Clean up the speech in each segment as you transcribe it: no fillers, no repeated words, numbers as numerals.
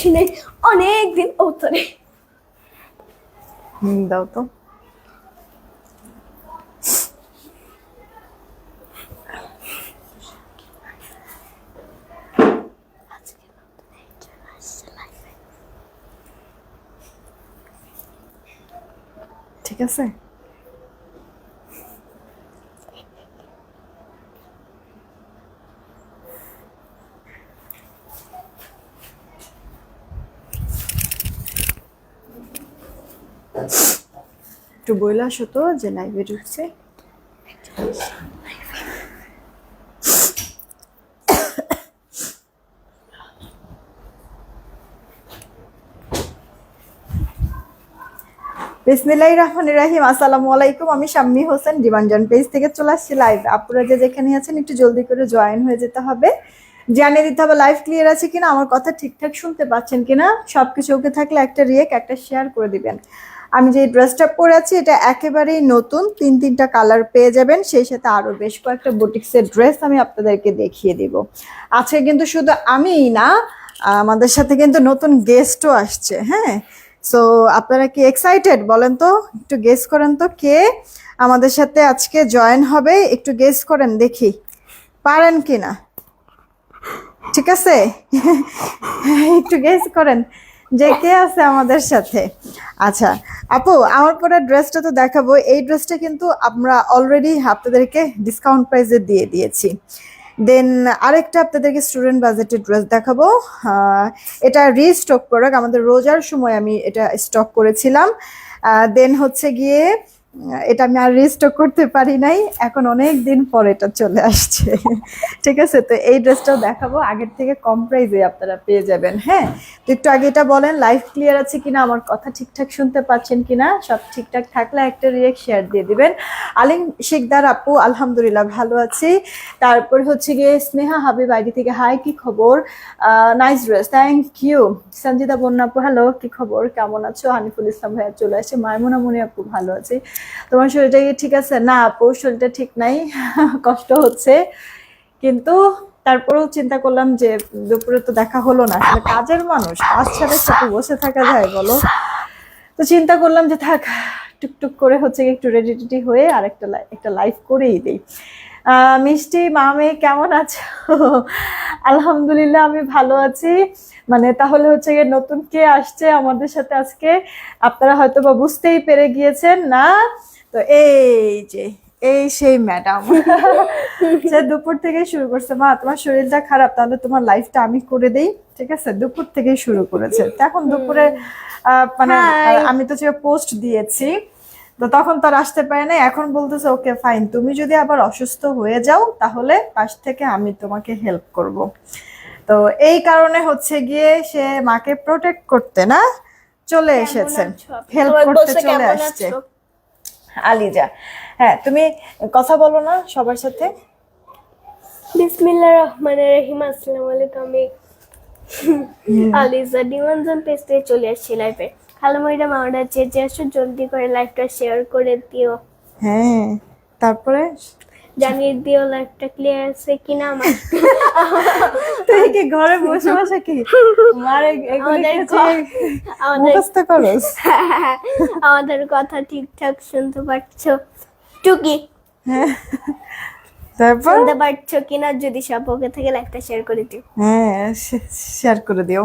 আসি নাই অনেকদিন। ও সরি, দাও তো। ঠিক আছে, একটু বইলে আসো তো যে লাইভে ঢুকছে। বিসমিল্লাহির রহমানির রহিম। আসসালামু আলাইকুম, আমি শাম্মী হোসেন ডিমান্ডজন পেজ থেকে চলে আসছি লাইভ। আপনারা যে যেখানে আছেন একটু জলদি করে জয়েন হয়ে যেতে হবে, জানিয়ে দিতে হবে লাইভ ক্লিয়ার আছে কিনা, আমার কথা ঠিকঠাক শুনতে পাচ্ছেন কিনা। সবকিছু ওকে থাকলে একটা রিয়েক্ট, একটা শেয়ার করে দিবেন। আমি যে ড্রেসটা পরে আছি এটা একেবারেই নতুন, তিনটা কালার পেয়ে যাবেন, সেই সাথে আরো বেশ কয়েকটা বুটিক্সের ড্রেস আমি আপনাদেরকে দেখিয়ে দিব। আজকে কিন্তু শুধু আমিই না, আমাদের সাথে কিন্তু নতুন গেস্টও আসছে। হ্যাঁ, সো আপনারা কি এক্সাইটেড বলেন তো? একটু গেস করেন তো কে আমাদের সাথে আজকে জয়েন হবে, একটু গেস করেন দেখি পারেন কিনা। ঠিক আছে, একটু গেস করেন যে কে আছে আমাদের সাথে। আচ্ছা আপু, আমার পরে ড্রেসটা তো দেখাবো। এই ড্রেসটা কিন্তু আমরা অলরেডি আপনাদেরকে ডিসকাউন্ট প্রাইসে দিয়ে দিয়েছি। দেন আরেকটা আপনাদেরকে স্টুডেন্ট বাজেটের ড্রেস দেখাবো। এটা রিস্টক প্রোডাক্ট, আমাদের রোজার সময় আমি এটা স্টক করেছিলাম। দেন হচ্ছে গিয়ে এটা আমি আর রিস্টক করতে পারি নাই, এখন অনেক দিন পর এটা চলে আসছে। ঠিক আছে, তো এই ড্রেসটাও দেখাবো, আগের থেকে কম প্রাইসে আপনারা পেয়ে যাবেন। হ্যাঁ, তো একটু আগে এটা বলেন লাইভ ক্লিয়ার আছে কিনা, আমার কথা ঠিকঠাক শুনতে পাচ্ছেন কিনা। সব ঠিকঠাক থাকলে একটা রিয়েক্ট শেয়ার দিয়ে দিবেন। আলিম শিকদার আপু, আলহামদুলিল্লাহ ভালো আছি। তারপর হচ্ছে গিয়ে স্নেহা হাবিব আইডি থেকে, হাই কি খবর, nice dress, thank you. Sanjita Bonna আপু, হ্যালো কি খবর, কেমন আছো? হানিফুল ইসলাম ভাইয়া চলে আসছে। মাইমুনা মনি আপু, ভালো আছি। তোমার শরীরটা কি ঠিক আছে? না আপু, শরীরটা ঠিক নাই, কষ্ট হচ্ছে, কিন্তু তারপরেও চিন্তা করলাম যে দুপুরে তো দেখা হলো না, আসলে কাজের মানুষ, কাজ ছাড়া সাথে বসে থাকা যায় বলো? তো চিন্তা করলাম যে থাক, টুকটুক করে হচ্ছে একটু রেডি টেডি হয়ে আর একটা লাইভ করেই দিই। মিষ্টি মামে কেমন আছো? আলহামদুলিল্লাহ আমি ভালো আছি। মানে তাহলে হচ্ছে গিয়ে নতুন কে আসছে আমাদের সাথে আজকে, আপনারা হয়তো বা বুঝতেই পেরে গিয়েছেন না? তো এই যে এই সেই ম্যাডাম, সে দুপুর থেকে শুরু করছে। মা তোমার শরীরটা খারাপ, তাহলে তোমার লাইফটা আমি করে দেই। ঠিক আছে, দুপুর থেকেই শুরু করেছে। এখন দুপুরে মানে আমি তো যে পোস্ট দিয়েছি, তো তখন তো আর আসতে পারে না। এখন বলতেছে ওকে ফাইন, তুমি যদি আবার অসুস্থ হয়ে যাও তাহলে পাশ থেকে আমি তোমাকে হেল্প করব। তো এই কারণে হচ্ছে গিয়ে সে মাকে প্রোটেক্ট করতে না চলে এসেছে, হেল্প করতে চলে আসছে। আলিজা, হ্যাঁ তুমি কথা বলো না সবার সাথে। বিসমিল্লাহির রহমানির রহিম। আসসালামু আলাইকুম, আমি আলিজা ডিমান্ডজন পেজ থেকে চলে আসছি লাইভে। খালা মইরা মাওরা যে আসো, জলদি করে লাইভটা শেয়ার করে দিও। হ্যাঁ, তারপরে জানিয়ে দিও লাইভটা ক্লিয়ার আছে কিনা। আমার তুই কি ঘরে বসে বসে কি মারে এগুলো মুখস্থ করস? আমাদের কথা ঠিকঠাক শুনতে পাচ্ছো টুকি? হ্যাঁ, তারপর শুনতে পাচ্ছো কিনা, যদি সব ওকে থেকে লাইভটা শেয়ার করে দিও। হ্যাঁ, শেয়ার করে দিও।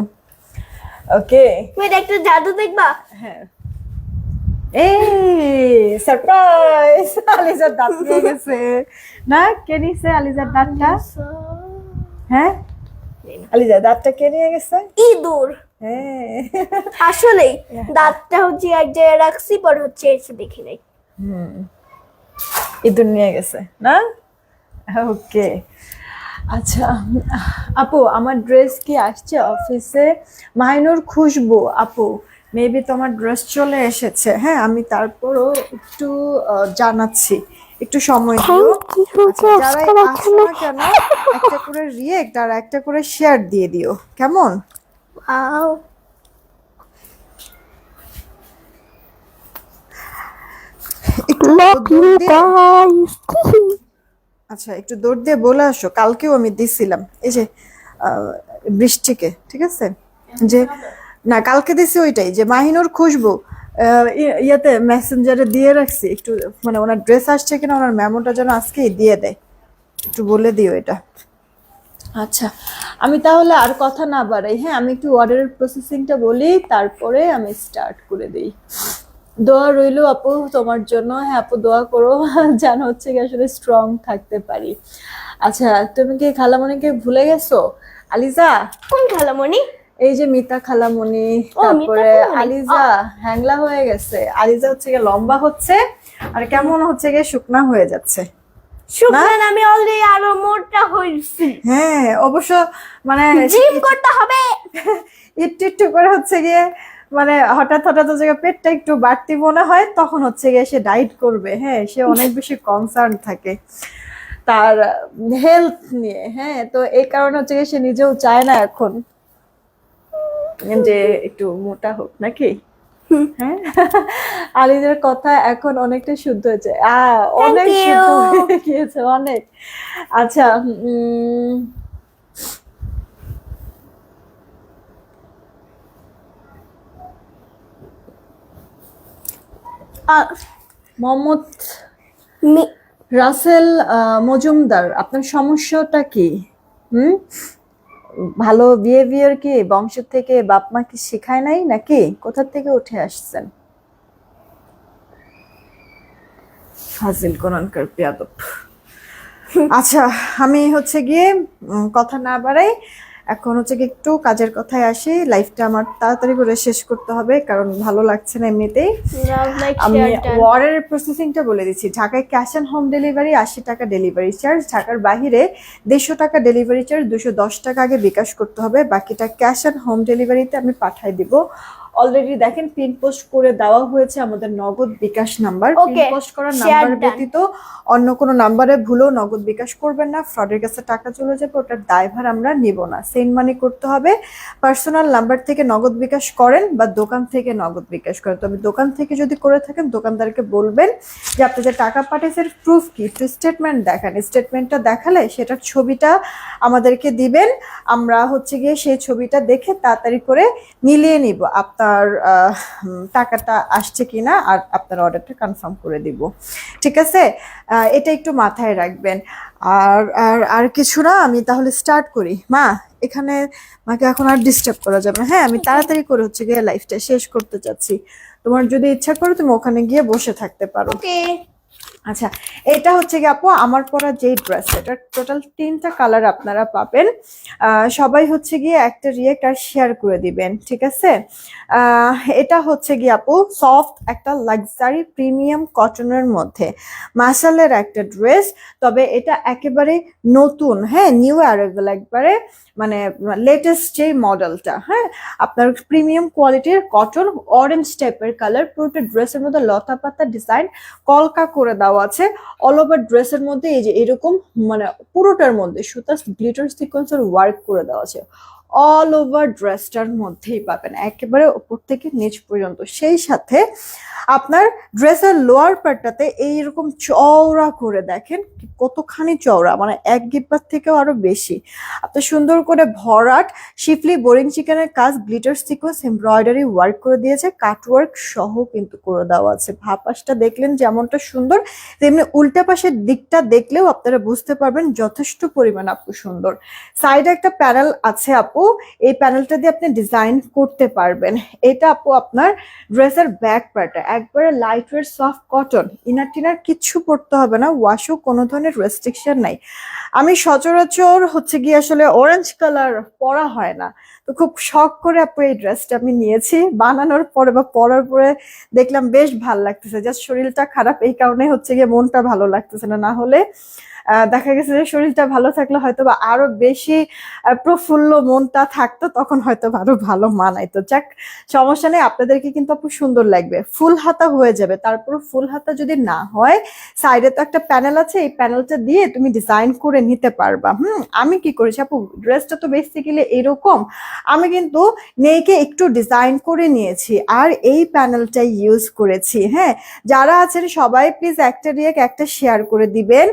ওকে, তুমি একটা জাদু দেখবা। হ্যাঁ, এই সারপ্রাইজ, আলিজার দাঁত নিয়ে গেছে না? কে নিছে আলিজার দাঁতটা? হ্যাঁ, আলিজার দাঁতটা কে নিয়ে গেছে? ইঁদুর। হ্যাঁ, আসলে দাঁতটা হচ্ছে এক জায়গায় রাখছি, পর হচ্ছে এসে দেখি নাই। ইঁদুর নিয়ে গেছে না? ওকে, আচ্ছা আপু, আমার ড্রেস কি আসছে অফিসে? মাইনুর খুশবু আপু, মেবি তোমার ড্রেস চলে এসেছে। হ্যাঁ, আমি তারপরও একটু জানাচ্ছি, একটু সময় দিও। আচ্ছা, যারাই আসো না কেন একটা করে রিয়েক্ট আর একটা করে শেয়ার দিয়ে দিও, কেমন? ওয়াও, আচ্ছা, একটু দৌড় দিয়ে বলে আসো, কালকেও আমি দিছিলাম এই যে বৃষ্টিকে। ঠিক আছে, যে না কালকে দিছি ওইটাই যে মাহিনুর খুশবু ইয়াতে মেসেঞ্জারে দিয়ে রাখছি একটু, মানে ওনার ড্রেস আসছে কিনা ওনার মেমোটা যেন আজকেই দিয়ে দেয়, একটু বলে দিও এটা। আচ্ছা আমি তাহলে আর কথা না বাড়াই, হ্যাঁ আমি একটু অর্ডারের প্রসেসিংটা বলি, তারপরে আমি স্টার্ট করে দিই। দোয়া রইলো আপু তোমার জন্য, হ্যাঁ আপু দোয়া করো যেন হচ্ছে কি আসলে স্ট্রং থাকতে পারি। আচ্ছা তুমি কি খালামণিকে ভুলে গেছো? আলিজা, কোন খালামণি? এই যে মিতা খালামণি, ও, মিতা তারপরে খালামণি। আলিজা হ্যাংলা হয়ে গেছে, আলিজা হচ্ছে গিয়ে লম্বা হচ্ছে আর কেমন হচ্ছে গিয়ে শুকনা হয়ে যাচ্ছে। শুকনা না, আমি অলরেডি আরো মোটা হইছি। হ্যাঁ অবশ্য মানে জিম করতে হবে। একটু একটু করে হচ্ছে গিয়ে মানে হঠাৎ হঠাৎ হচ্ছে গিয়ে পেটটা একটু বাড়তি মনে হয়, তখন হচ্ছে গিয়ে সে ডাইট করবে, হ্যাঁ সে অনেক বেশি কনসার্ন থাকে তার হেলথ নিয়ে, হ্যাঁ তো এই কারণে হচ্ছে গিয়ে সে নিজেও চায় না এখন যে একটু মোটা হোক নাকি। হ্যাঁ আলিদের কথা এখন অনেকটা শুদ্ধ হয়েছে, অনেক Thank শুদ্ধ you. হয়ে গিয়েছে অনেক। আচ্ছা মোহাম্মদ রাসেল মজুমদার, আপনার সমস্যাটা কি? ভালো বিহেভিয়ার কি বংশ থেকে বাপ মা কি শেখায় নাই নাকি কোথা থেকে উঠে আসছেন? ফাজিল কোনানকার পেয়াদব। আচ্ছা আমি হচ্ছে গিয়ে কথা না বাড়াই, এখন হচ্ছে কি একটু কাজের কথায় আসি, লাইফটা আমার তাড়াতাড়ি করে শেষ করতে হবে কারণ ভালো লাগছে না এমনিতেই। আমি ওয়ারের প্রসেসিংটা বলে দিচ্ছি। ঢাকায় ক্যাশ অন হোম ডেলিভারি 80 টাকা ডেলিভারি চার্জ, ঢাকার বাইরে 150 টাকা ডেলিভারি চার্জ, 210 টাকা আগে বিকাশ করতে হবে, বাকিটা ক্যাশ অন হোম ডেলিভারিতে আমি পাঠিয়ে দিব। অলরেডি দেখেন পিন পোস্ট করে দেওয়া হয়েছে আমাদের নগদ বিকাশ নাম্বার, পিন পোস্ট করা নাম্বার ব্যতীত অন্য কোনো নাম্বারে ভুলেও নগদ বিকাশ করবেন না, ফ্রডের কাছে টাকা চলে যাবে, ওটার দায়ভার আমরা নিব না। সেন্ড মানি করতে হবে, পার্সোনাল নাম্বার থেকে নগদ বিকাশ করেন বা দোকান থেকে নগদ বিকাশ করেন, তবে দোকান থেকে যদি করে থাকেন দোকানদারকে বলবেন যে আপনি যে টাকা পাঠিয়েছেন প্রুফ কি, একটু স্টেটমেন্ট দেখান, স্টেটমেন্টটা দেখালে সেটার ছবিটা আমাদেরকে দিবেন, আমরা হচ্ছে গিয়ে সেই ছবিটা দেখে তাড়াতাড়ি করে মিলিয়ে নিব আপনার টাকাটা আসছে কিনা আর আপনার অর্ডারটা কনফার্ম করে দিব, ঠিক আছে? এটা একটু মাথায় রাখবেন। আর আর আর কিছু না, আমি তাহলে স্টার্ট করি। মা এখানে মাকে এখন আর ডিস্টার্ব করা যাবে না, হ্যাঁ আমি তাড়াতাড়ি করে হচ্ছে গিয়ে লাইফটা শেষ করতে চাচ্ছি, তোমার যদি ইচ্ছা করো তুমি ওখানে গিয়ে বসে থাকতে পারো। আচ্ছা এটা হচ্ছে কি আপু আমার পরা যেই ড্রেস, এটা টোটাল 3টা কালার আপনারা পাবেন, সবাই হচ্ছে গিয়ে একটা রিয়েক্ট আর শেয়ার করে দিবেন, ঠিক আছে? এটা হচ্ছে গিয়ে আপু সফট একটা লাক্সারি প্রিমিয়াম কটনের মধ্যে মাসালের একটা ড্রেস, তবে এটা একেবারে নতুন, হ্যাঁ নিউ অ্যারাইভাল, একবারে মানে লেটেস্ট যে মডেলটা, হ্যাঁ আপনার প্রিমিয়াম কোয়ালিটির কটন, অরেঞ্জ টাইপের কালার, পুরোটা ড্রেসের মধ্যে লতা পাতা ডিজাইন কলকা করে দেওয়া আছে, অল ওভার ড্রেসের মধ্যে এই যে এরকম মানে পুরোটার মধ্যে সুতা গ্লিটার সিকোয়েন্সের ওয়ার্ক করে দেওয়া আছে, অল ওভার ড্রেসটার মধ্যেই পাবেন একেবারে উপর থেকে নিচ পর্যন্ত, সেই সাথে আপনার ড্রেসের লোয়ার পার্টটাতে এইরকম চওড়া করে দেখেন কতখানি চওড়া, মানে এক গিব্বার থেকেও আরো বেশি, আপনার সুন্দর করে ভরাট শিফলি বোরিং চিকেনের কাজ, গ্লিটার সিকোয়েন্স এমব্রয়ডারি ওয়ার্ক করে দিয়েছে, কাটওয়ার্ক সহ কিন্তু করে দেওয়া আছে। ভাপাসটা দেখলেন যেমনটা সুন্দর, তেমনি উল্টা পাশের দিকটা দেখলেও আপনারা বুঝতে পারবেন যথেষ্ট পরিমাণ আপু সুন্দর। সাইডে একটা প্যানেল আছে আপু, এই প্যানেলটা দিয়ে আপনি ডিজাইন করতে পারবেন। এটা আপু আপনার ড্রেসের ব্যাক পার্টটা একবারে light weight soft cotton, inner টিনার কিচ্ছু পরতে হবে না, ওয়াশও কোনো ধরনের রেস্ট্রিকশন নাই। আমি সচরাচর হচ্ছে গিয়ে আসলে অরেঞ্জ কালার পরা হয় না, তো খুব শখ করে আপু এই ড্রেসটা আমি নিয়েছি, বানানোর পরে বা পরার পরে দেখলাম বেশ ভালো লাগতেছে, জাস্ট শরীরটা খারাপ এই কারণে হচ্ছে গিয়ে মনটা ভালো লাগতেছে না, না হলে দেখা গেছে যে শরীরটা ভালো থাকলে হয়তো বা আরো বেশি প্রফুল্ল মনটা থাকতো, তখন হয়তো আরো ভালো মানাইতো। যাক সমস্যা নেই, আপনাদেরকে কিন্তু আপু সুন্দর লাগবে, ফুল হাতা হয়ে যাবে, তারপর ফুল হাতা যদি না হয় সাইডে তো একটা প্যানেল আছে, এই প্যানেলটা দিয়ে তুমি ডিজাইন করে নিতে পারবা। আমি কি করেছি আপু, ড্রেসটা তো বেসিক্যালি এরকম, আমি কিন্তু নেকে একটু ডিজাইন করে নিয়েছি আর এই প্যানেলটা ইউজ করেছি। হ্যাঁ যারা আছেন সবাই প্লিজ একটা রিয়েক্ট একটা শেয়ার করে দিবেন,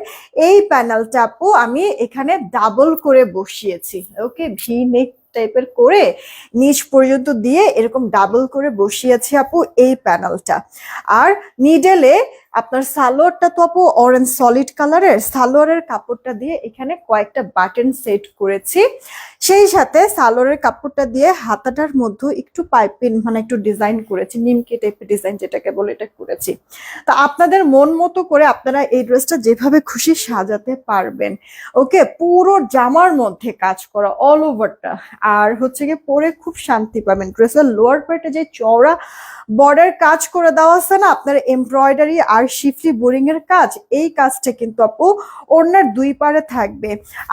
এই প্যানেলটা আপু আমি এখানে ডাবল করে বসিয়েছি, ওকে ভি নেক টাইপের করে নিচ পর্যন্ত দিয়ে এরকম ডাবল করে বসিয়েছি আপু এই প্যানেলটা। আর মিডলে আপনার সালোয়ারটা তো আপু অরেঞ্জ সলিড কালারের, সালোয়ারের কাপড়টা দিয়ে এখানে কয়েকটা বাটন সেট করেছি। সেই সাথে সালোয়ারের কাপড়টা দিয়ে হাতাটার মধ্যে একটু পাইপিং মানে একটু ডিজাইন করেছি, নিমকি টাইপের ডিজাইন যেটাকে বলে এটা করেছি। তো আপনাদের মন মতো করে আপনারা এই ড্রেসটা যেভাবে খুশি সাজাতে পারবেন। ওকে, পুরো জামার মধ্যে কাজ করা অল ওভারটা, আর হচ্ছে গিয়ে পরে খুব শান্তি পাবেন। ড্রেসের লোয়ার পার্টে যে চওড়া বর্ডার কাজ করে দেওয়া আছে না আপনার, এমব্রয়ডারি আর শিফলি বোরিং এর কাজ, এই কাজটা কিন্তু আপু ওড়নার দুই পারে থাকবে।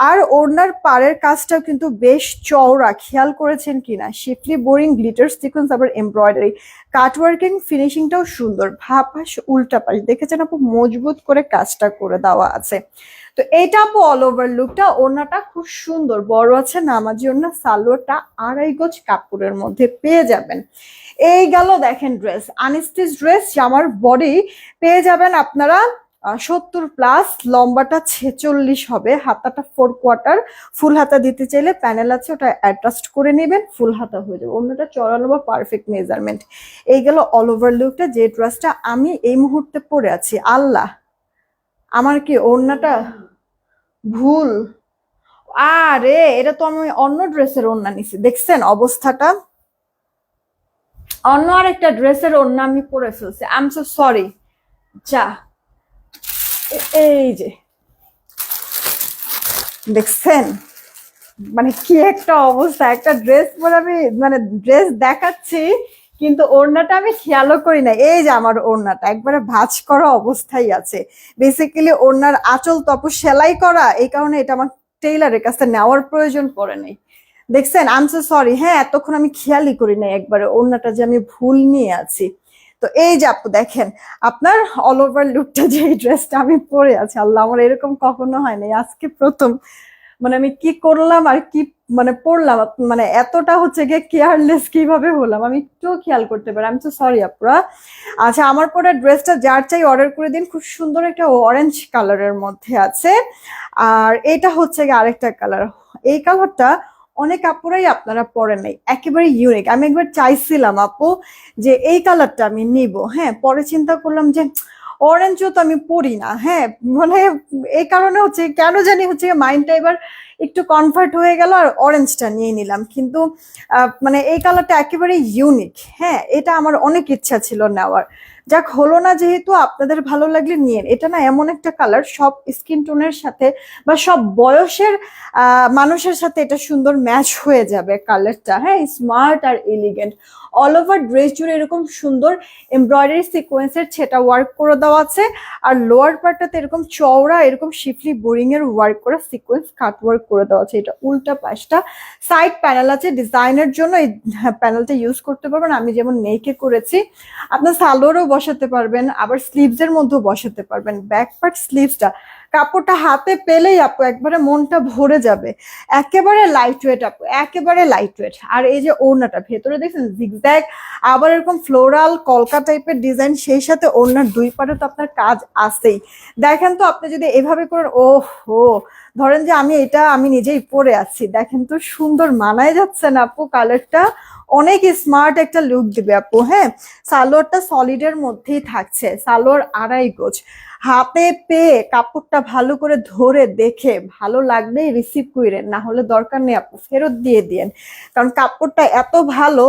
আর ওড়নার পাড়ের কাজটাও কিন্তু বেশ চওড়া, খেয়াল করেছেন কিনা, শিফলি বোরিং, গ্লিটার সিকোয়েন্স, আবার এমব্রয়ডারি, কাটওয়ার্কিং, ফিনিশিংটাও সুন্দর। পাশ উল্টা পাশ দেখেছেন আপু, মজবুত করে কাজটা করে দেওয়া আছে। তো এইটা আপু অল ওভার লুকটা। ওড়নাটা খুব সুন্দর বড় আছে, নামাজি ওড়না, সালোয়ারটা 2.5 গজ কাপড়ের মধ্যে পেয়ে যাবেন। এই গেল দেখেন ড্রেস, আনস্টিচ ড্রেস। জামার বডি পেয়ে যাবেন আপনারা 70+, লম্বাটা 46 হবে, হাতাটা 4/4, ফুল হাতা দিতে চাইলে প্যানেল আছে ওটা অ্যাডজাস্ট করে নেবেন, ফুল হাতা হয়ে যাবে। অন্যটা চড়ানো বা পারফেক্ট মেজারমেন্ট। এই গেল অল ওভার লুকটা, যে ড্রেসটা আমি এই মুহূর্তে পরে আছি। আল্লাহ, আমার কি ওড়নাটা ভুল? আরে এটা তো আমি অন্য ড্রেসের ওড়না নিছি, দেখছেন অবস্থাটা, অন্য আরেকটা ড্রেসের ওড়না আমি পরে ফেলছি। I am so sorry. যা, এই যে দেখছেন মানে কি একটা অবস্থা, একটা ড্রেস পরে আমি মানে ড্রেস দেখাচ্ছি কিন্তু ওড়নাটা আমি খেয়ালও করি না। এই যে আমার ওড়নাটা একবারে ভাঁজ করা অবস্থায় আছে। বেসিক্যালি ওড়নার আঁচল তো আপু সেলাই করা, এই কারণে এটা আমার টেইলারের কাছে নেওয়ার প্রয়োজন পড়ে নাই। দেখছেন, আই এম সো সরি। হ্যাঁ, এতক্ষণ আমি খেয়ালই করি নাই একবারে ওড়নাটা যে আমি ভুল নিয়ে আছি। তো এই যে আপু দেখেন আপনার অল ওভার লুকটা, যে ড্রেসটা আমি পরে আছি, আল্লাহ আমার এরকম কখনো হয় নাই, আজকে প্রথম। মানে আমি কি করলাম আর কি মানে পড়লাম, মানে এতটা হচ্ছে গিয়ে কেয়ারলেস কিভাবে হলাম আমি একটু খেয়াল করতে পারি। আমি তো সরি আপুরা। আচ্ছা, আমার পরে ড্রেসটা যার চাই অর্ডার করে দিন। খুব সুন্দর একটা অরেঞ্জ কালারের মধ্যে আছে, আর এটা হচ্ছে গিয়ে আরেকটা কালার। এই কালারটা অনেক আপুরাই আপনারা পরেন নাই, একেবারে ইউনিক। আমি একবার চাইছিলাম আপু যে এই কালারটা আমি নিব, হ্যাঁ, পরে চিন্তা করলাম যে অরেঞ্জও তো আমি পরি না, হ্যাঁ, মানে এই কারণে হচ্ছে কেন জানি হচ্ছে মাইন্ডটা এবার একটু কনভার্ট হয়ে গেল আর অরেঞ্জটা নিয়ে নিলাম। কিন্তু মানে এই কালারটা একেবারে ইউনিক, হ্যাঁ, এটা আমার অনেক ইচ্ছা ছিল নেওয়ার। যাক, হলো না, যেহেতু আপনাদের ভালো লাগলে নিয়ে। এটা না এমন একটা কালার সব স্কিন টোনের সাথে বা সব বয়সের মানুষের সাথে এটা সুন্দর ম্যাচ হয়ে যাবে কালারটা, হ্যাঁ, স্মার্ট আর এলিগেন্ট। অল ওভার ড্রেস জুড়ে এরকম সুন্দর এমব্রয়ডারি সিকোয়েন্সের ছেটা ওয়ার্ক করে দেওয়া আছে, আর লোয়ার পার্টটাতে এরকম চওড়া এরকম শিফলি বোরিং এর ওয়ার্ক করা সিকোয়েন্স কাট ওয়ার্ক করে দেওয়া আছে। এটা উল্টা পাশটা সাইড প্যানেল আছে ডিজাইনের জন্য, এই প্যানেলটা ইউজ করতে পারবেন। আমি যেমন নেকে করেছি, আপনার সালোয়ারও বসাতে পারবেন, আবার স্লিভস এর মধ্যেও বসাতে পারবেন। ব্যাক পার্ট স্লিভসটা কাপড়টা হাতে পেলেই আপু একবারে মনটা ভরে যাবে। একেবারে লাইট ওয়েট আপু, একেবারে লাইট ওয়েট। আর এই যে ওড়নাটা ভেতরে দেখছেন জিগজ্যাগ, আবার এরকম ফ্লোরাল কলকা টাইপের ডিজাইন, সেই সাথে ওড়নার দুই পারে তো আপনার কাজ আছেই। দেখেন তো আপনি যদি এভাবে করেন, ও হো, ধরেন যে আমি নিজেই পরে আছি, দেখেন তো সুন্দর মানায় যাচ্ছে না আপু, কালারটা অনেক স্মার্ট একটা লুক দিবে আপু। হ্যাঁ, সালোয়ারটা সলিডের মধ্যেই থাকছে, সালোয়ার 2.5 গজ। হাতে পেয়ে কাপড়টা ভালো করে ধরে দেখে ভালো লাগলেই রিসিভ করেন, না হলে দরকার নেই আপু, ফেরত দিয়ে দিন। কারণ কাপড়টা এত ভালো,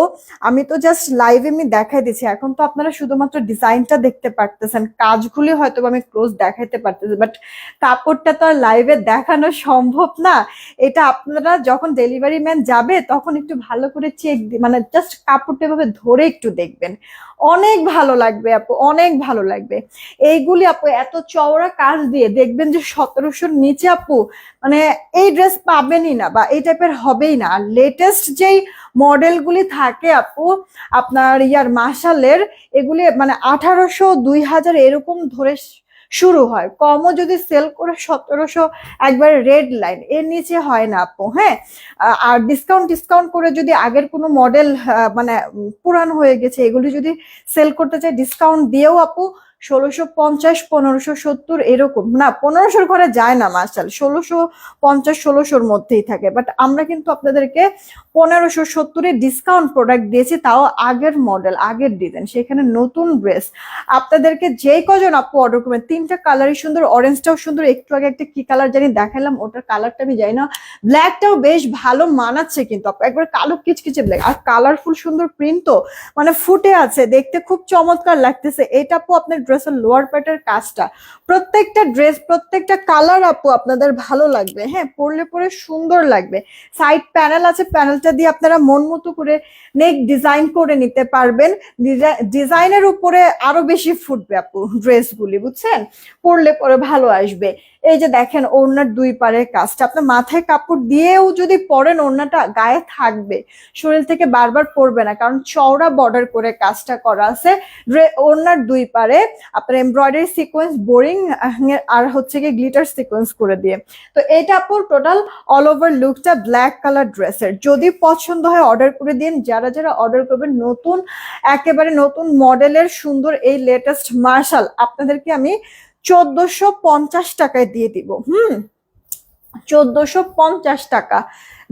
আমি তো জাস্ট লাইভে আমি দেখাই দিচ্ছি। এখন তো আপনারা শুধুমাত্র ডিজাইনটা দেখতে পারতেছেন, কাজগুলি হয়তো আমি ক্লোজ দেখাইতে পারতেছি, বাট কাপড়টা তো আর লাইভে দেখানো সম্ভব না। এটা আপনারা যখন ডেলিভারি ম্যান যাবে তখন একটু ভালো করে চেক মানে জাস্ট কাপড়টা এভাবে ধরে একটু দেখবেন, অনেক ভালো লাগবে আপু, অনেক ভালো লাগবে। এইগুলি আপু এত চওড়া কাজ দিয়ে দেখবেন যে 1700-র নিচে আপু মানে এই ড্রেস পাবেনই না, বা এই টাইপের হবেই না। আর লেটেস্ট যেই মডেলগুলি থাকে আপু আপনার মার্শালের, এগুলি মানে 1800, 2000 এরকম ধরে শুরু হয়। কমও যদি সেল করে 1700, একবার রেড লাইন, এর নিচে হয় না আপু। হ্যাঁ, আর ডিসকাউন্ট করে যদি আগের কোনো মডেল মানে পুরান হয়ে গেছে এগুলি যদি সেল করতে চাই, ডিসকাউন্ট দিয়েও আপু 1650, 1570 এরকম, না 1500 ঘরে যায় না মার্শাল, 1650, 1600-র মধ্যেই থাকে। বাট আমরা কিন্তু আপনাদেরকে 1570-এ ডিসকাউন্ট প্রোডাক্ট দিয়েছি, তাও আগের মডেল, আগের ডিজাইন, সেখানে নতুন ড্রেস। আপনাদেরকে যে কজন আপু অর্ডার করবেন, 3টা কালারই সুন্দর, অরেঞ্জটাও সুন্দর, একটু আগে একটা কি কালার জানি দেখালাম, ওটার কালারটা আমি জানি না, ব্ল্যাকটাও বেশ ভালো মানাচ্ছে কিন্তু আপু, একবার কালো কিচকিচে ব্ল্যাক আর কালারফুল সুন্দর প্রিন্ট, তো মানে ফুটে আছে, দেখতে খুব চমৎকার লাগতেছে। এটা আপু আপনার ড্রেসের লোয়ার পার্টের কাজটা, প্রত্যেকটা ড্রেস, প্রত্যেকটা কালার আপু আপনাদের ভালো লাগবে, হ্যাঁ পরলে পরে সুন্দর লাগবে। সাইড প্যানেল আছে, প্যানেলটা দিয়ে আপনারা মন মতো করে নেক ডিজাইন করে নিতে পারবেন, ডিজাইনের উপরে আরো বেশি ফুটবে আপু ড্রেসগুলি, বুঝছেন, পরলে পরে ভালো আসবে। এই যে দেখেন ওড়নার দুই পারের কাজটা, আপনার মাথায় কাপড় দিয়েও যদি পরেন ওড়নাটা গায়ে থাকবে, শরীর থেকে বারবার পরবে না, কারণ চওড়া বর্ডার করে কাজটা করা আছে। ওড়নার দুই পারে আপনার এমব্রয়ডারি সিকোয়েন্স, বোরিং আর হচ্ছে গিয়ে গ্লিটার সিকোয়েন্স করে দিয়ে। তো এটা আপুর টোটাল অল ওভার লুকটা ব্ল্যাক কালার ড্রেসের। যদি পছন্দ হয় অর্ডার করে দিন, যারা যারা অর্ডার করবেন নতুন, একেবারে নতুন মডেলের সুন্দর এই লেটেস্ট মার্শাল আপনাদেরকে আমি 1450 টাকায় দিয়ে দিব। 1450 টাকা,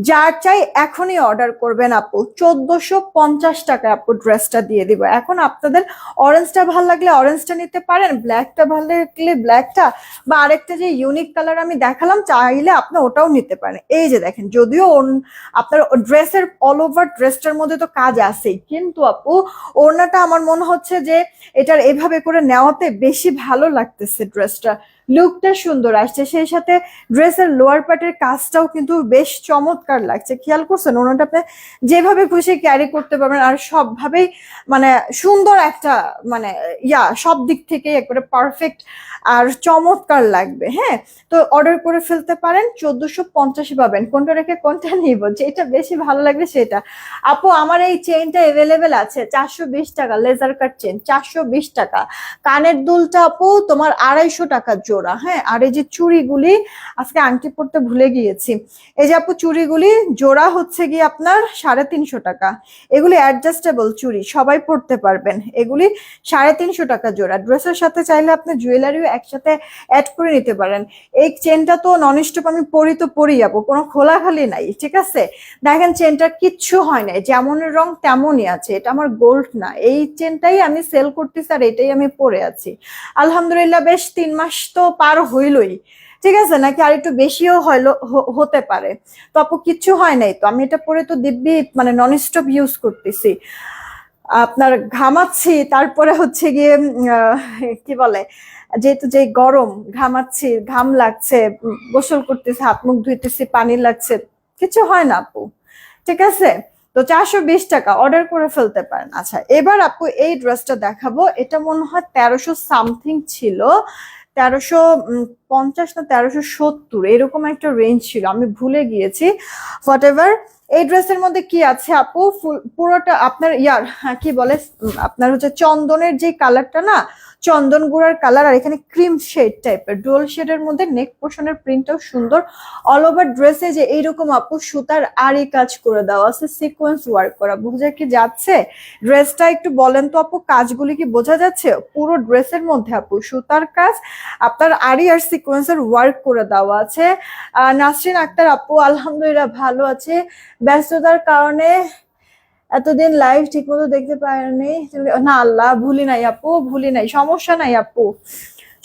যার চাই এখনই অর্ডার করবেন আপু, 1450 টাকা আপু ড্রেসটা দিয়ে দিব। এখন আপনাদের অরেঞ্জটা ভালো লাগলে অরেঞ্জটা নিতে পারেন, ব্ল্যাকটা ভালো লাগলে ব্ল্যাকটা, বা আরেকটা যে ইউনিক কালার আমি দেখালাম চাইলে আপনি ওটাও নিতে পারেন। এই যে দেখেন, যদিও আপনার ড্রেসের অল ওভার ড্রেসটার মধ্যে তো কাজ আছেই, কিন্তু আপু ওড়নাটা আমার মনে হচ্ছে যে এটার এভাবে করে নেওয়াতে বেশি ভালো লাগতেছে, ড্রেসটা লুকটা সুন্দর আসছে, সেই সাথে ড্রেসের লোয়ার পার্টের কাজটাও কিন্তু বেশ চমৎকার লাগছে। খেয়াল করছেন ওনাটা আপনি যেভাবে খুশি ক্যারি করতে পারবেন, আর সবভাবেই মানে সুন্দর একটা মানে সব দিক থেকে একবারে পারফেক্ট আর চমৎকার লাগবে। হ্যাঁ, তো অর্ডার করে ফেলতে পারেন, 1450 পাবেন। কোনটা রেখে কোনটা নিব, যেটা বেশি ভালো লাগবে সেটা। আপু আমার এই চেইনটা এভেলেবেল আছে 420 টাকা, লেজার কাট চেইন 420 টাকা। কানের দুলটা আপু তোমার 250 টাকা জোড়া। হ্যাঁ, আর এই যে চুড়িগুলি, আজকে আংটি পড়তে ভুলে গিয়েছি, এই যে আপু চুড়িগুলি জোড়া হচ্ছে গিয়ে আপনার 350 টাকা। এগুলি অ্যাডজাস্টেবল চুড়ি, সবাই পড়তে পারবেন, এগুলি 350 টাকা জোড়া। ড্রেসের সাথে চাইলে আপনি জুয়েলারিও একসাথে অ্যাড করে নিতে পারেন। এই চেনটা তো নন স্টপ আমি পরি তো পরি আপু, কোনো খোলাখালি নাই, ঠিক আছে। দেখেন চেনটা কিচ্ছু হয় নাই, যেমন রং তেমনই আছে, এটা আমার গোল্ড না, এই চেনটাই আমি সেল করতেছি আর এটাই আমি পরে আছি আলহামদুলিল্লাহ। বেশ 3 মাস তো পার হইলই, ঠিক আছে, নাকি আর একটু বেশিও হতে পারে। তো আপু কিচ্ছু হয় নাই তো, আমি এটা পরে তো দিব্যি মানে নন স্টপ ইউজ করতেছি, আপনার ঘামাচ্ছি, তারপরে হচ্ছে গিয়ে কি বলে, যেহেতু যে গরম, ঘামাচ্ছি, ঘাম লাগছে, গোসল করতেছি, হাত মুখ ধুইতেছি, পানি লাগছে, কিছু হয় না আপু, ঠিক আছে। তো 420 টাকা অর্ডার করে ফেলতে পারেন। আচ্ছা, এবার আপু এই ড্রেসটা দেখাবো, এটা মনে হয় 1300 সামথিং ছিল, 1350 না 1370 এরকম একটা রেঞ্জ ছিল, আমি ভুলে গিয়েছি, হোয়াট এভার। এই ড্রেসের মধ্যে কি আছে আপু, পুরোটা আপনার কি বলে, আপনার হচ্ছে চন্দনের যে কালারটা না, চন্দন গুঁড়ার কালার, আর এখানে ক্রিম শেড টাইপের ডোল শেডের মধ্যে নেক পোর্শনের প্রিন্টটাও সুন্দর। অল ওভার ড্রেসে যে এইরকম আপু সুতার আরি কাজ করে দেওয়া আছে, সিকোয়েন্স ওয়ার্ক করা, বোঝা কি যাচ্ছে ড্রেসটা? একটু বলেন তো আপু, কাজগুলি কি বোঝা যাচ্ছে? পুরো ড্রেসের মধ্যে আপু সুতার কাজ, আপনার আরি আর সিকোয়েন্সের ওয়ার্ক করে দেওয়া আছে। নাসরিন আক্তার আপু আলহামদুলিল্লাহ ভালো আছে, ব্যস্ততার কারণে এতদিন লাইভ ঠিক মতো দেখতে পারেনি না, আল্লাহ ভুলি নাই আপু, ভুলি নাই, সমস্যা নাই আপু,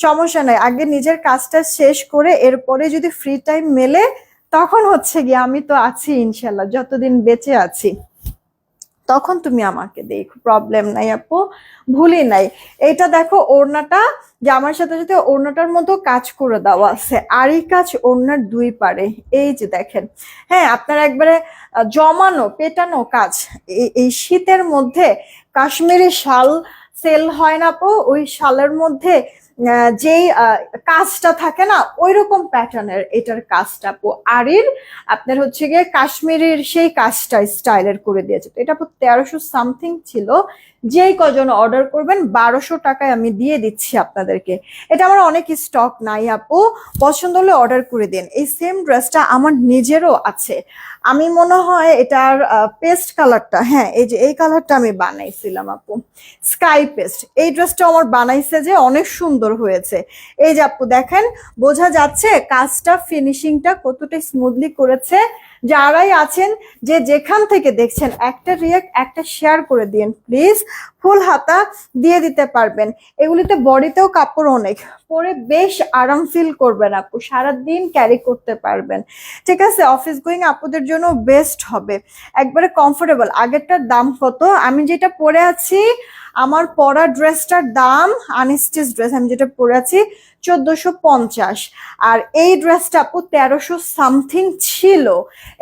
সমস্যা নাই। আগে নিজের কাজটা শেষ করে এরপরে যদি ফ্রি টাইম মেলে তখন হচ্ছে গিয়ে আমি তো আছি ইনশাল্লাহ, যতদিন বেঁচে আছি তখন তুমি আমাকে দেখো, প্রবলেম নাই আপু, ভুলি নাই। এটা দেখো ওড়নাটা, জামার সাথে সাথে ওড়নাটার মতো কাজ করে দেওয়া আছে, আরি কাজ ওড়নার দুই পারে, এই যে দেখেন। হ্যাঁ, আপনার একবারে জমানো পেটানো কাজ। এই শীতের মধ্যে কাশ্মীরি শাল সেল হয় না আপু, ওই শালের মধ্যে যেই কাজটা থাকে না, ওই রকম প্যাটার্নের এটার কাজটা আপু, আরির আপনার হচ্ছে গিয়ে কাশ্মীরের সেই কাজটা স্টাইলের করে দিয়েছে। তো এটা আপু 1300 সামথিং ছিল, যেই কজন অর্ডার করবেন 1200 টাকায় আমি দিয়ে দিচ্ছি আপনাদেরকে। এটা আমার অনেক স্টক নাই আপু, পছন্দ হলে অর্ডার করে দিন। এই সেম ড্রেসটা আমার নিজেরও আছে, আমি মনে হয় এটার পেস্ট কালারটা, হ্যাঁ এই যে এই কালারটা আমি বানাইছিলাম আপু। Sky paste. এই ড্রেসটা আমার বানাইছে যে অনেক সুন্দর হয়েছে। এই যে আপু দেখেন, বোঝা যাচ্ছে কাজটা ফিনিশিংটা কতটা স্মুথলি করেছে। যারাই আছেন যে যেখান থেকে দেখছেন একটা রিয়াক্ট একটা শেয়ার করে দিন প্লিজ। ফুল হাতা দিয়ে দিতে পারবেন। এগুলিতে বডিতেও কাপড় অনেক, পরে বেশ আরাম ফিল করবেন আপু, সারাদিন ক্যারি করতে পারবেন। ঠিক আছে, অফিস গোয়িং আপুদের জন্য বেস্ট হবে, একবারে কমফোর্টেবল। আগেরটার দাম কত? আমি যেটা পরে আছি, আমার পরা ড্রেসটার দাম, আনস্টিচ ড্রেস আমি যেটা পরে আছি 1450, আর এই ড্রেসটা আপু 1300 সামথিং ছিল।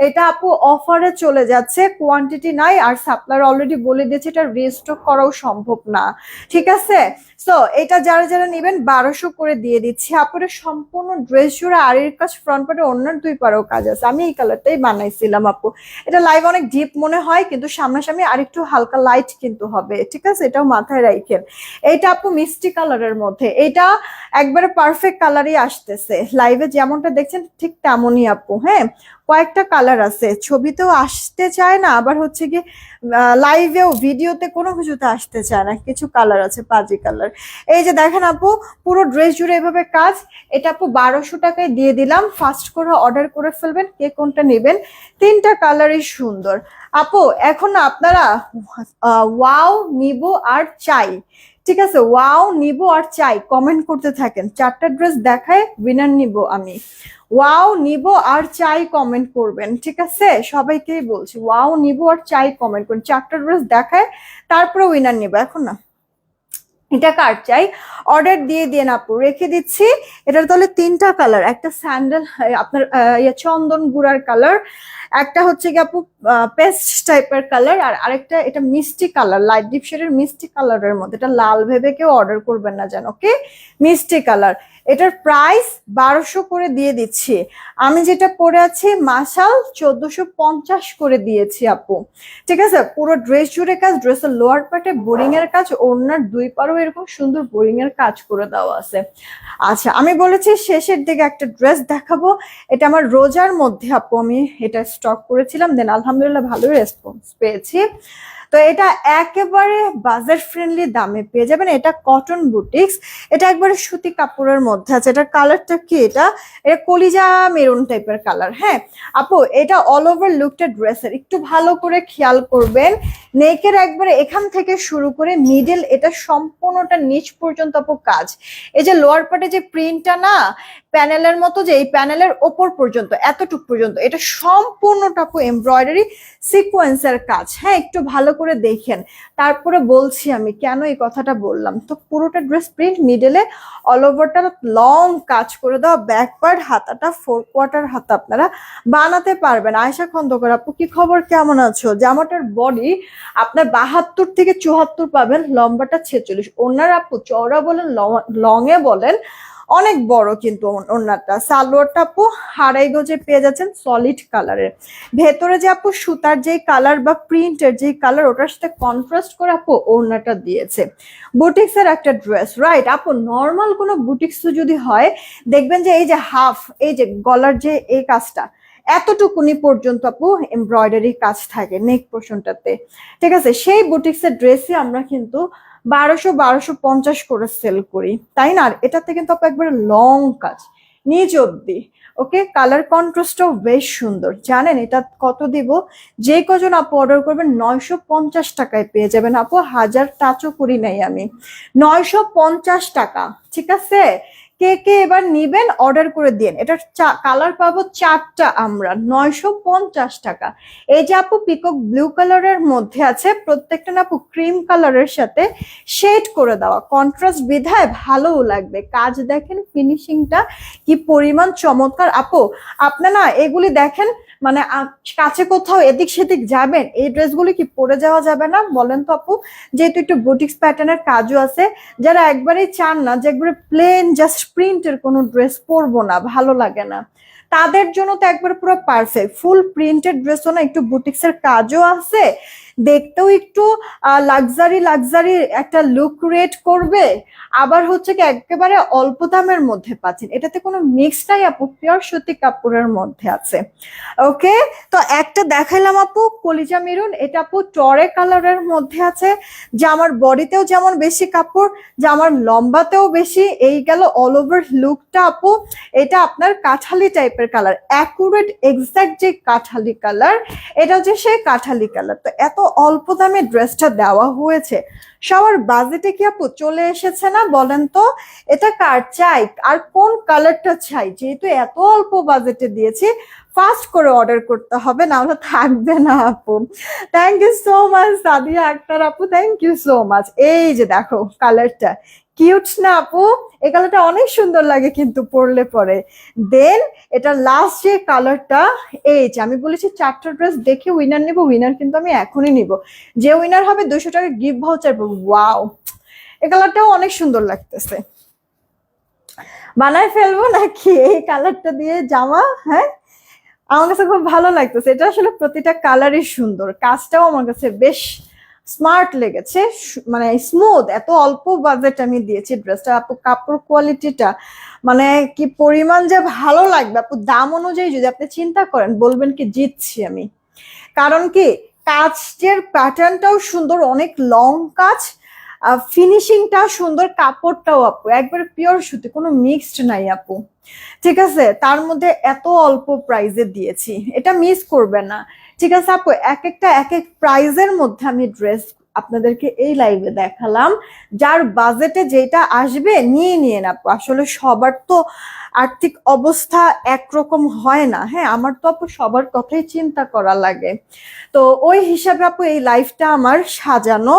এটা আপু অফারে চলে যাচ্ছে, কোয়ান্টিটি নাই, আর সাপ্লায়ার অলরেডি বলে দিয়েছে এটা রিস্টক করাও সম্ভব না। ঠিক আছে, সো এটা যারা যারা নেবেন 1200 করে দিয়ে দিচ্ছি। আপুরে সম্পূর্ণ ড্রেস জুড়ে আড়ির কাজ, ফ্রন্ট পার্টে অন্যান্য 2 পারেও কাজ আছে। আমি এই কালারটাই বানাইছিলাম আপু। এটা লাইভ অনেক ডিপ মনে হয়, কিন্তু সামনাসামনি আরেকটু হালকা লাইট কিন্তু হবে। ঠিক আছে, এটাও মাথায় রাখেন। এইটা আপু মিষ্টি কালারের মধ্যে, এটা একবারে পারফেক্ট কালারই আসতেছে। লাইভে যেমনটা দেখছেন ঠিক তেমনই আপু। হ্যাঁ, কয়েকটা কালার আছে, ছবিতেও আসতে চায় না, আবার হচ্ছে কি লাইভেও ভিডিওতে কোনো কিছুতে আসতে চায় না। কিছু কালার আছে পাজি কালার। এই যে দেখেন আপু, পুরো ড্রেস জুড়ে এভাবে কাজ। এটা আপু 1200 টাকায় দিয়ে দিলাম। ফাস্ট করে অর্ডার করে ফেলবেন, কে কোনটা নেবেন। 3টা কালারই সুন্দর আপু। এখন আপনারা ওয়াও নিব আর চাই, ঠিক আছে, ওয়াও নিব আর চাই কমেন্ট করতে থাকেন। 4টা ড্রেস দেখায় উইনার নিব আমি। ওয়াও নিব আর চাই কমেন্ট করবেন, ঠিক আছে, সবাইকেই বলছি ওয়াও নিব আর চাই কমেন্ট করুন। 4টা ড্রেস দেখায় তারপরে উইনার নিব। এখন না, এটা কার চাই অর্ডার দিয়ে দিয়ে আপু রেখে দিচ্ছি। এটার তাহলে 3টা কালার, একটা স্যান্ডেল আপনার চন্দন গুড়ার কালার, একটা হচ্ছে কি আপু পেস্ট টাইপের কালার, আর আরেকটা এটা মিষ্টি কালার, লাইট ডিপ শেডের মিষ্টি কালারের মধ্যে। এটা লাল ভেবে কেউ অর্ডার করবেন না যেন, ওকে। মিষ্টি কালার, এটার প্রাইস 1200 করে দিয়ে দিচ্ছি। আমি যেটা পরে আছি মাসাল 1450 করে দিয়েছি আপু। ঠিক আছে, পুরো ড্রেস জুড়ে কাজ, ড্রেসের লোয়ার পার্টে বোরিং এর কাজ, ওড়নার 2 পারও এরকম সুন্দর বোরিং এর কাজ করে দেওয়া আছে। আচ্ছা, আমি বলেছি শেষের দিকে একটা ড্রেস দেখাবো। এটা আমার রোজার মধ্যে আপু আমি এটা স্টক করেছিলাম, দেন আলহামদুলিল্লাহ ভালোই রেসপন্স পেয়েছি। তো এটা একেবারে বাজার ফ্রেন্ডলি দামে পেয়ে যাবেন। এটা কটন বুটিক্স, এটা একবারে সুতি কাপড়ের মধ্যে আছে। এটার কালারটা কি, এটা কলিজা মেরুন টাইপের কালার। হ্যাঁ আপু, এটা অল ওভার লুকটা ড্রেসের একটু ভালো করে খেয়াল করবেন। নেকের একবারে এখান থেকে শুরু করে মিডল, এটা সম্পূর্ণটা নিচ পর্যন্ত আপু কাজ। এই যে লোয়ার পার্টে যে প্রিন্টটা না প্যানেলের মতো, যে এই প্যানেলের ওপর পর্যন্ত এতটুক পর্যন্ত, এটা সম্পূর্ণটা আপু এমব্রয়ডারি সিকোয়েন্সের কাজ। হ্যাঁ, একটু ভালো করে দেখেন, তারপরে বলছি আমি কেন এই কথাটা বললাম। তো পুরোটা ড্রেস প্রিন্ট, মিডলে অল ওভারটা লং কাজ করে দেওয়া, ব্যাক পার্ট হাতাটা 4 কোয়ার্টার হাতা আপনারা বানাতে পারবেন। আয়শা খন্দকার আপু কি খবর, কেমন আছো? জামাটার বডি আপনার 72 থেকে 74 পাবেন, লম্বাটা 46। ওনার আপু চওড়া বলেন লং এ বলেন অনেক বড়, কিন্তু ওনারটা সালোয়ারটা আপু 2.5 গজে পেয়ে যাচ্ছেন সলিড কালারের। ভেতরে যে আপু সুতার যে কালার বা প্রিন্টের যে কালার, ওটার সাথে কন্ট্রাস্ট করে আপু ওড়নাটা দিয়েছে। বুটিক্স এর একটা ড্রেস, রাইট আপু। নর্মাল কোনো বুটিক্স যদি হয় দেখবেন যে এই যে হাফ, এই যে গলার যে এই কাজটা এতটুকুনি পর্যন্ত আপু এমব্রয়ডারি কাজ থাকে নেক পোর্শনটাতে। ঠিক আছে, সেই বুটিক্স এর ড্রেসই আমরা কিন্তু 1200-1250 করে সেল করি, তাই না? আর এটাতে কিন্তু আপু একবারে লং কাজ নিচ অব্দি। ওকে, কালার কন্ট্রাস্টও বেশ সুন্দর। জানেন এটা কত দিব? যে কজন আপু অর্ডার করবেন 950 টাকায় পেয়ে যাবেন আপু। 1000 টাচও করি নাই আমি, 950 টাকা। ঠিক আছে, কে কে এবার নিবেন অর্ডার করে দিন। এটার কালার পাবো 4টা আমরা, 950 টাকা। এই যে আপু পিকক ব্লু কালারের মধ্যে আছে, প্রত্যেকটা না আপু ক্রিম কালারের সাথে শেড করে দেওয়া, কন্ট্রাস্ট বিধায় ভালোও লাগবে। কাজ দেখেন, ফিনিশিংটা কি পরিমাণ চমৎকার আপু। আপনার না এগুলি দেখেন, মানে কাছে কোথাও এদিক সেদিক যাবেন, এই ড্রেসগুলি কি পরে যাওয়া যাবে না বলেন তো আপু? যেহেতু একটু বুটিক্স প্যাটার্নের কাজও আছে, যারা একবারেই চান না যে একবারে প্লেন জাস্ট প্রিন্টের কোনো ড্রেস পরবো না, ভালো লাগে না, তাদের জন্য তো একবারে পুরো পারফেক্ট। ফুল প্রিন্টেড ড্রেসও না, একটু বুটিক্স এর কাজও আছে, দেখতেও একটু লাক্সারি লাক্সারি একটা লুক ক্রিয়েট করবে, আবার হচ্ছে কি একেবারে অল্প দামের মধ্যে পাচ্ছেন। এটাতে কোনো মিক্স নাই আপু, পিওর সুতি কাপড়ের মধ্যে আছে। ওকে, তো একটা দেখাইলাম আপু কলিজা মেরুন, এটা আপু টরে কালারের মধ্যে আছে, যে আমার বডিতেও যেমন বেশি কাপড়, যে আমার লম্বাতেও বেশি, এই গেল অল ওভার লুকটা আপু। এটা আপনার কাঠালি টাইপের কালার, অ্যাকুরেট এক্সাক্ট যে কাঠালি কালার, এটা হচ্ছে সেই কাঠালি কালার। তো এত অল্প দামে ড্রেসটা দেওয়া হয়েছে, সবার বাজেটে কি আপু চলে এসেছে না বলেন তো? এটা কার চাই আর কোন কালারটা চাই, যেহেতু এত অল্প বাজেটে দিয়েছি, ফাস্ট করে অর্ডার করতে হবে, না হলে থাকবে না আপু। Thank you so much Sadia Akter আপু, থ্যাংক ইউ সো মাচ। এই যে দেখো কালারটা কিউট না আপু, এই কালারটা অনেক সুন্দর লাগে কিন্তু পরলে পরে। দেন এটা লাস্ট যে কালারটা, এই যে আমি বলেছি 4টা ড্রেস দেখে উইনার নিব, উইনার কিন্তু আমি এখনই নিব। যে উইনার হবে 200 টাকা গিফট ভাউচার পাবো। ওয়াও, এই কালারটাও অনেক সুন্দর লাগতেছে, বানায় ফেলবো নাকি এই কালারটা দিয়ে জামা? হ্যাঁ, আমার কাছে খুব ভালো লাগতেছে। এটা আসলে প্রতিটা কালারই সুন্দর, কাজটাও আমার কাছে বেশ স্মার্ট লেগেছে, মানে স্মুথ। এত অল্প বাজেট আমি দিয়েছি ড্রেসটা আপু, কাপড় কোয়ালিটিটা মানে কি পরিমাণ যে ভালো লাগবে আপু, দাম অনুযায়ী যদি আপনি চিন্তা করেন বলবেন কি জিতছি আমি। কারণ কি কাজের প্যাটার্নটাও সুন্দর, অনেক লং কাজ, ফিনিশিংটা সুন্দর, কাপড়টাও আপু একবার পিওর সুতি, কোনো মিক্সড নাই আপু। ঠিক আছে, তার মধ্যে এত অল্প প্রাইসে দিয়েছি, এটা মিস করবে না। ঠিক আছে আপু, এক একটা এক এক প্রাইজের মধ্যে আমি ড্রেস আপনাদেরকে এই লাইভে দেখালাম। যার বাজেটে যেটা আসবে নিয়ে নিয়ে আপু, আসলে সবার তো আর্থিক অবস্থা একরকম হয় না। হ্যাঁ, আমার তো আপু সবার কথাই চিন্তা করা লাগে। তো ওই হিসাবে আপু এই লাইফটা আমার সাজানো,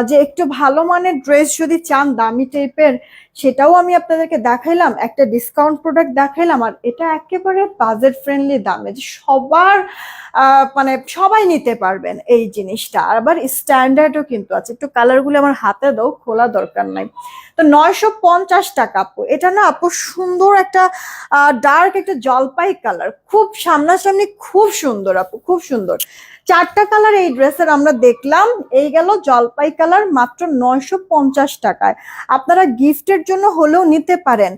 যে একটু ভালো মানের ড্রেস যদি চান দামি টাইপের, সেটাও আমি আপনাদেরকে দেখাইলাম, একটা ডিসকাউন্ট প্রোডাক্ট দেখাইলাম, আর এটা একেবারে বাজেট ফ্রেন্ডলি দামে, যে সবার মানে সবাই নিতে পারবেন এই জিনিসটা। আর আবার স্ট্যান্ডার্ডও কিন্তু আছে। একটু কালারগুলো আমার হাতে দাও, খোলা দরকার নাই। তো 950 টাকা আপু, এটা না আপু সুন্দর একটা ডার্ক একটা জলপাই কালার, খুব সামনাসামনি, খুব সুন্দর আপু, খুব সুন্দর। 4টা কালার এই ড্রেসের আমরা দেখলাম, এই গেল জলপাই কালার, মাত্র 950 টাকায়। আপনারা গিফটের জন্য হলেও নিতে পারেন,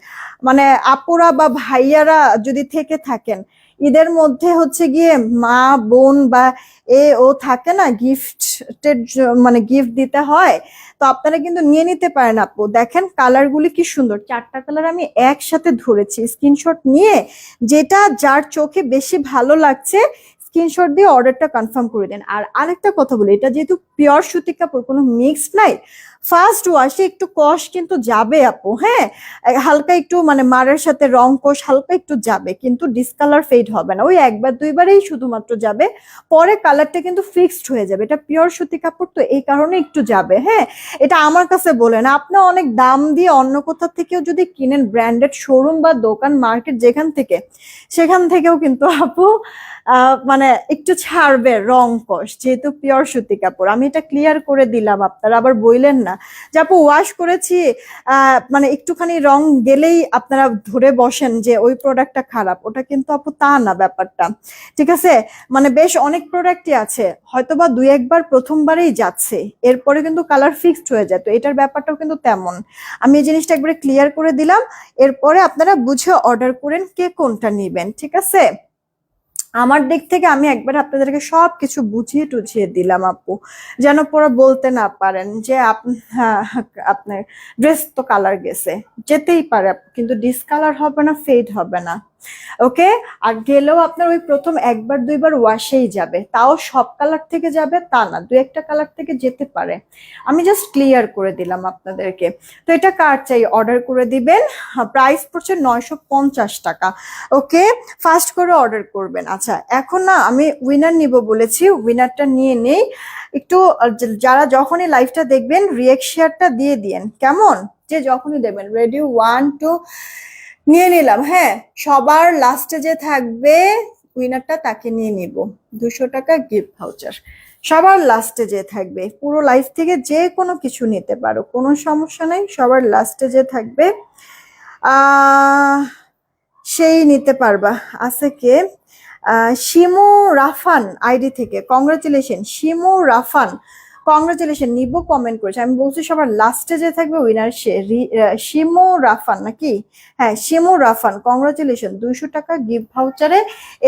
মানে আপুরা বা ভাইয়ারা যদি থেকে থাকেন, ঈদের মধ্যে হচ্ছে গিয়ে মা বোন বা ও থাকে না, গিফটের মানে গিফট দিতে হয়, তো আপনারা কিন্তু নিয়ে নিতে পারেন আপু। দেখেন কালারগুলি কি সুন্দর, 4টা কালার আমি একসাথে ধরেছি, স্ক্রিনশট নিয়ে যেটা যার চোখে বেশি ভালো লাগছে স্ক্রিনশট দিয়ে অর্ডারটা কনফার্ম করে দেন। আর আরেকটা কথা বলি, এটা যেহেতু পিওর সুতি কাপড়, কোনো মিক্স নাই, ফার্স্ট ওয়াশে একটু কষ কিন্তু যাবে আপু। হ্যাঁ, হালকা একটু মানে মারের সাথে রং কষ হালকা একটু যাবে, কিন্তু ডিসকালার ফেড হবে না, ওই একবার দুইবারেই শুধুমাত্র যাবে, পরে কালারটা কিন্তু ফিক্সড হয়ে যাবে। এটা পিওর সুতি কাপড় তো এই কারণে একটু যাবে। হ্যাঁ, এটা আমার কাছে বলে না, আপনি অনেক দাম দিয়ে অন্য কোথা থেকেও যদি কিনেন, ব্র্যান্ডেড শোরুম বা দোকান মার্কেট যেখান থেকে, সেখান থেকেও কিন্তু আপু মানে একটু ছাড়বে রং কষ, যেহেতু পিওর সুতি কাপড়। আমি এটা ক্লিয়ার করে দিলাম, আপনারা আবার বললেন না যে আপু ওয়াশ করেছি মানে একটুখানি রং গেলেই আপনারা ধরে বসেন যে ওই প্রোডাক্টটা খারাপ, ওটা কিন্তু আপু তা না ব্যাপারটা। ঠিক আছে, মানে বেশ অনেক প্রোডাক্টই আছে হয়তোবা দুই একবার প্রথমবারেই যাচ্ছে, এরপরে কিন্তু কালার ফিক্সড হয়ে যায়, তো এটার ব্যাপারটাও কিন্তু তেমন। আমি এই জিনিসটা একবারে ক্লিয়ার করে দিলাম, এরপরে আপনারা বুঝে অর্ডার করেন কে কোনটা নিবেন। ঠিক আছে, আমার দিক থেকে আমি একবার আপনাদেরকে সবকিছু বুঝিয়ে টুঝিয়ে দিলাম আপু, যেন পরে বলতে না পারেন যে হ্যাঁ, আপনার ড্রেস তো কালার গেছে, যেতেই পারে আপু, কিন্তু ডিসকালার হবে না, ফেড হবে না। ওকে, আর গেলেও আপনার ওই প্রথম একবার দুইবার ওয়াশেই যাবে, তাও সব কালার থেকে যাবে তা না, দু একটা কালার থেকে যেতে পারে। আমি জাস্ট ক্লিয়ার করে দিলাম আপনাদেরকে। তো এটা কার চাই অর্ডার করে দিবেন, প্রাইস পড়ছে 950 টাকা। ওকে, ফাস্ট করে অর্ডার করবেন। আচ্ছা, এখন না আমি উইনার নিব বলেছি, উইনারটা নিয়ে নেই একটু। যারা যখনই লাইভটা দেখবেন রিয়েকশনটা দিয়ে দিয়েন, কেমন? যে যখনই দেবেন, রেডি, 1 2, নিয়ে নিলাম। হ্যাঁ, সবার লাস্টে যে থাকবে উইনারটা তাকে নিয়ে নিব 200 টাকা গিফট ভাউচার। সবার লাস্টে যে থাকবে, পুরো লাইফ থেকে যে কোনো কিছু নিতে পারো, কোনো সমস্যা নাই, সবার লাস্টে যে থাকবে সেই নিতে পারবা। আছে কে? শিমু রাফান আইডি থেকে কংগ্রাচুলেশন। শিমু রাফান কংগ্রাচুলেশন। নিব কমেন্ট করেছে, আমি বলছি সবার লাস্টে যে থাকবে উইনার সে। শিমু রাফান নাকি? হ্যাঁ, শিমু রাফান কংগ্রাচুলেশন। 200 টাকা গিফট ভাউচারে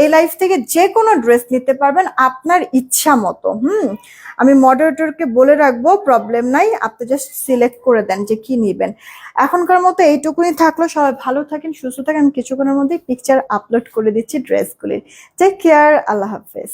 এই লাইফ থেকে যে কোনো ড্রেস নিতে পারবেন আপনার ইচ্ছা মতো। আমি মডারেটরকে বলে রাখবো, প্রবলেম নাই, আপনি জাস্ট সিলেক্ট করে দেন যে কি নিবেন। এখনকার মতো এইটুকুনি থাকলো, সবাই ভালো থাকেন, সুস্থ থাকেন। আমি কিছুক্ষণের মধ্যে পিকচার আপলোড করে দিচ্ছি ড্রেসগুলির। টেক কেয়ার, আল্লাহ হাফেজ।